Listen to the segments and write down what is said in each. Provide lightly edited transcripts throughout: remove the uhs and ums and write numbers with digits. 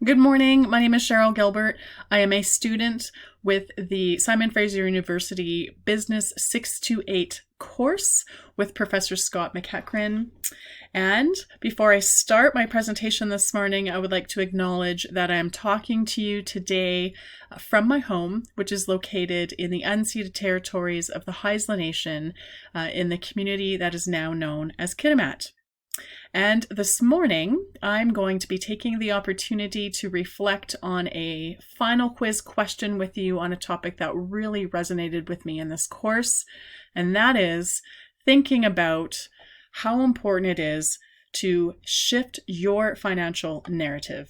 Good morning. My name is Cheryl Gilbert. I am a student with the Simon Fraser University Business 628 course with Professor Scott McEachran. And before I start my presentation this morning, I would like to acknowledge that I am talking to you today from my home, which is located in the unceded territories of the Haisla Nation in the community that is now known as Kitimat. And this morning, I'm going to be taking the opportunity to reflect on a final quiz question with you on a topic that really resonated with me in this course, and that is thinking about how important it is to shift your financial narrative.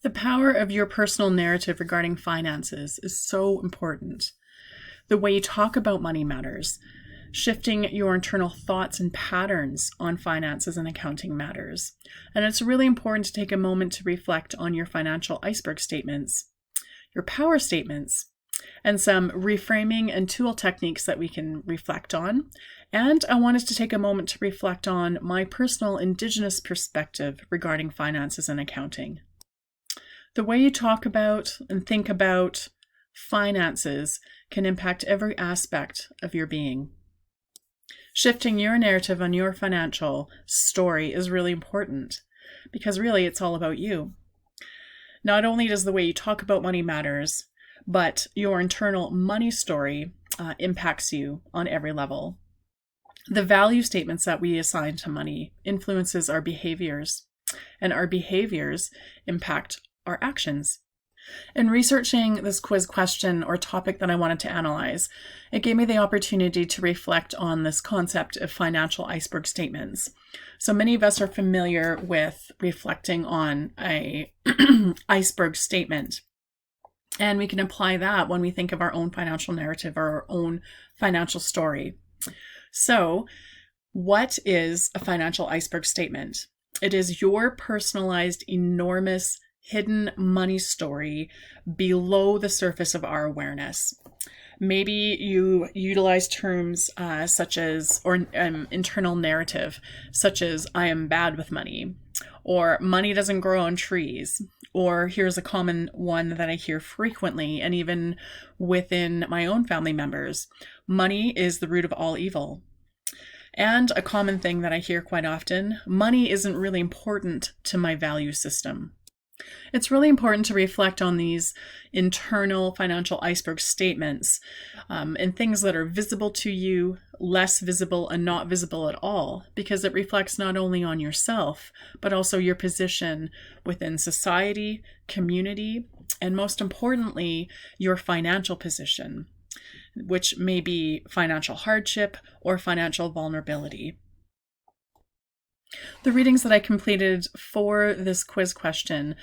The power of your personal narrative regarding finances is so important. The way you talk about money matters. Shifting your internal thoughts and patterns on finances and accounting matters. And it's really important to take a moment to reflect on your financial iceberg statements, your power statements, and some reframing and tool techniques that we can reflect on. And I wanted to take a moment to reflect on my personal Indigenous perspective regarding finances and accounting. The way you talk about and think about finances can impact every aspect of your being. Shifting your narrative on your financial story is really important because really it's all about you. Not only does the way you talk about money matters, but your internal money story impacts you on every level. The value statements that we assign to money influences our behaviors, and our behaviors impact our actions. In researching this quiz question or topic that I wanted to analyze, it gave me the opportunity to reflect on this concept of financial iceberg statements. So many of us are familiar with reflecting on a iceberg statement, and we can apply that when we think of our own financial narrative or our own financial story. So, what is a financial iceberg statement? It is your personalized, enormous hidden money story below the surface of our awareness. Maybe you utilize terms such as, or internal narrative, such as I am bad with money, or money doesn't grow on trees, or here's a common one that I hear frequently, and even within my own family members, money is the root of all evil. And a common thing that I hear quite often, money isn't really important to my value system. It's really important to reflect on these internal financial iceberg statements and things that are visible to you, less visible, and not visible at all, because it reflects not only on yourself, but also your position within society, community, and most importantly, your financial position, which may be financial hardship or financial vulnerability. The readings that I completed for this quiz question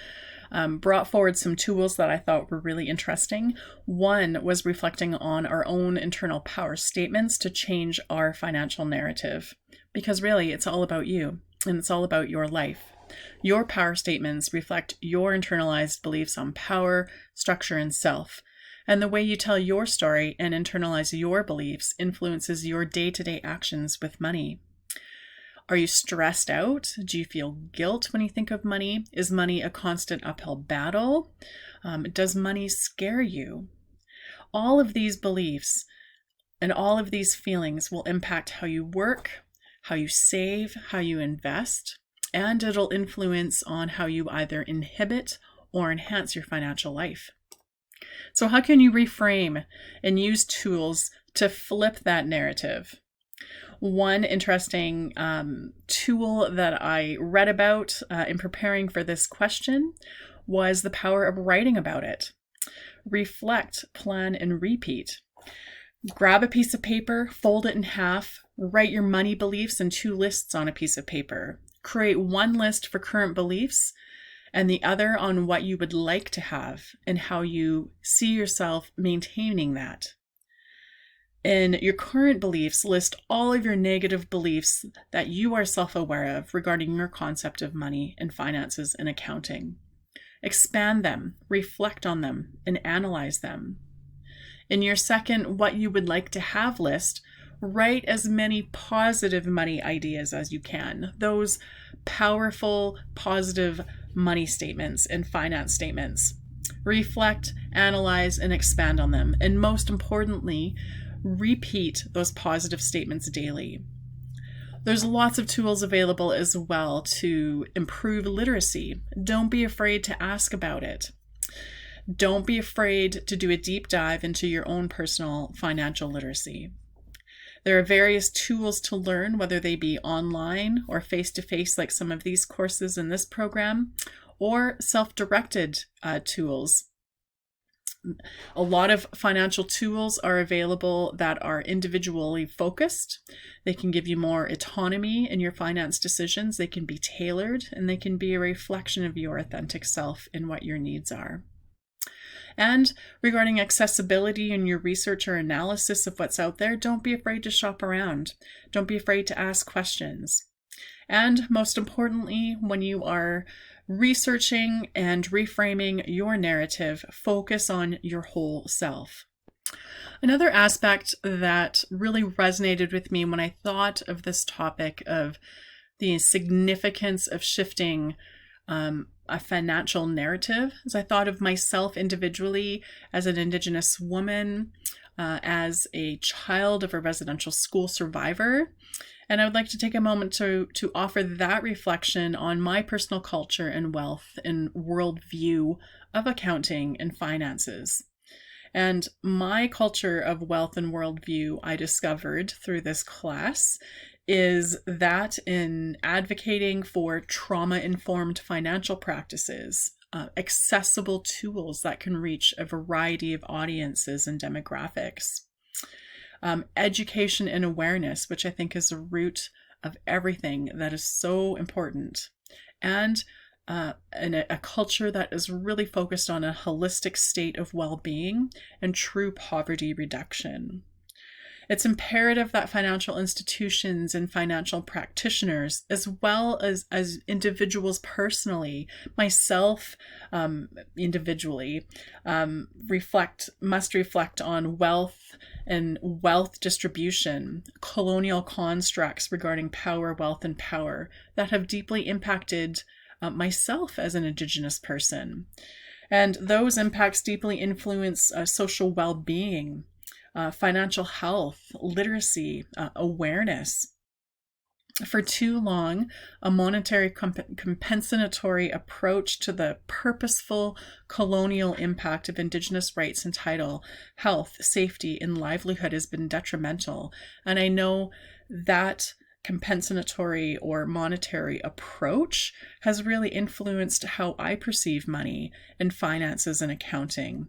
brought forward some tools that I thought were really interesting. One was reflecting on our own internal power statements to change our financial narrative, because really it's all about you and it's all about your life. Your power statements reflect your internalized beliefs on power, structure, and self. And the way you tell your story and internalize your beliefs influences your day-to-day actions with money. Are you stressed out? Do you feel guilt when you think of money? Is money a constant uphill battle? Does money scare you? All of these beliefs and all of these feelings will impact how you work, how you save, how you invest, and it'll influence on how you either inhibit or enhance your financial life. So how can you reframe and use tools to flip that narrative? One interesting tool that I read about in preparing for this question was the power of writing about it. Reflect, plan, and repeat. Grab a piece of paper, fold it in half, write your money beliefs in 2 lists on a piece of paper. Create one list for current beliefs and the other on what you would like to have and how you see yourself maintaining that. In your current beliefs, list all of your negative beliefs that you are self-aware of regarding your concept of money and finances and accounting. Expand them, reflect on them, and analyze them. In your second what you would like to have list, write as many positive money ideas as you can. Those powerful, positive money statements and finance statements. Reflect, analyze, and expand on them. And most importantly, repeat those positive statements daily. There's lots of tools available as well to improve literacy. Don't be afraid to ask about it. Don't be afraid to do a deep dive into your own personal financial literacy. There are various tools to learn, whether they be online or face-to-face, like some of these courses in this program, or self-directed tools. A lot of financial tools are available that are individually focused. They can give you more autonomy in your finance decisions. They can be tailored, and they can be a reflection of your authentic self and what your needs are. And regarding accessibility in your research or analysis of what's out there, don't be afraid to shop around. Don't be afraid to ask questions. And most importantly, when you are researching and reframing your narrative, focus on your whole self. Another aspect that really resonated with me when I thought of this topic of the significance of shifting a financial narrative, as I thought of myself individually as an Indigenous woman, as a child of a residential school survivor. And I would like to take a moment to offer that reflection on my personal culture and wealth and worldview of accounting and finances. And my culture of wealth and worldview I discovered through this class is that in advocating for trauma-informed financial practices, accessible tools that can reach a variety of audiences and demographics. Education and awareness, which I think is the root of everything that is so important. And a culture that is really focused on a holistic state of well-being and true poverty reduction. It's imperative that financial institutions and financial practitioners, as well as individuals personally, myself individually, must reflect on wealth and wealth distribution, colonial constructs regarding power, wealth, and power that have deeply impacted myself as an Indigenous person. And those impacts deeply influence social well-being, financial health, literacy, awareness. For too long, a monetary compensatory approach to the purposeful colonial impact of Indigenous rights and title, health, safety, and livelihood has been detrimental. And I know that compensatory or monetary approach has really influenced how I perceive money and finances and accounting.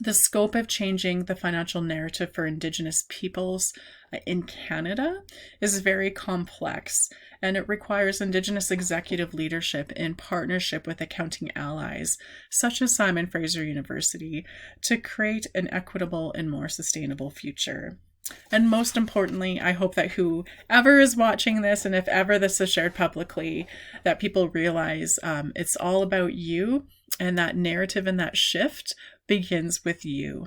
The scope of changing the financial narrative for Indigenous peoples in Canada is very complex, and it requires Indigenous executive leadership in partnership with accounting allies, such as Simon Fraser University, to create an equitable and more sustainable future. And most importantly, I hope that whoever is watching this, and if ever this is shared publicly, that people realize it's all about you, and that narrative and that shift begins with you.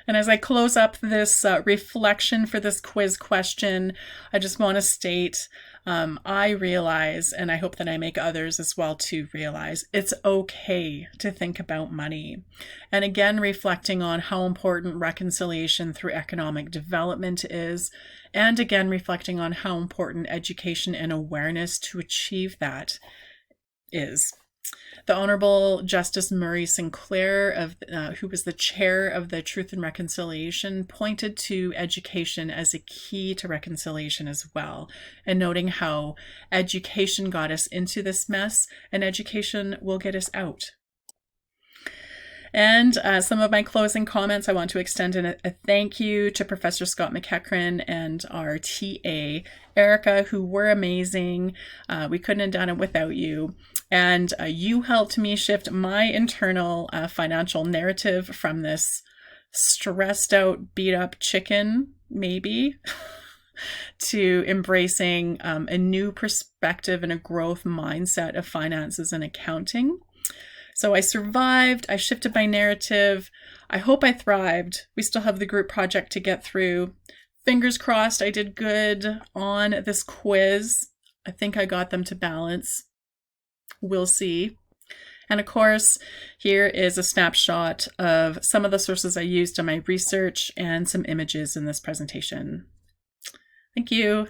And as I close up this reflection for this quiz question, I just want to state I realize, and I hope that I make others as well to realize, it's okay to think about money. And again, reflecting on how important reconciliation through economic development is, and again, reflecting on how important education and awareness to achieve that is. The Honorable Justice Murray Sinclair, who was the chair of the Truth and Reconciliation, pointed to education as a key to reconciliation as well, and noting how education got us into this mess and education will get us out. And some of my closing comments, I want to extend a thank you to Professor Scott McEachran and our TA, Erica, who were amazing. We couldn't have done it without you. And you helped me shift my internal financial narrative from this stressed out, beat up chicken, maybe, to embracing a new perspective and a growth mindset of finances and accounting. So I survived, I shifted my narrative. I hope I thrived. We still have the group project to get through. Fingers crossed I did good on this quiz. I think I got them to balance. We'll see. And of course, here is a snapshot of some of the sources I used in my research and some images in this presentation. Thank you.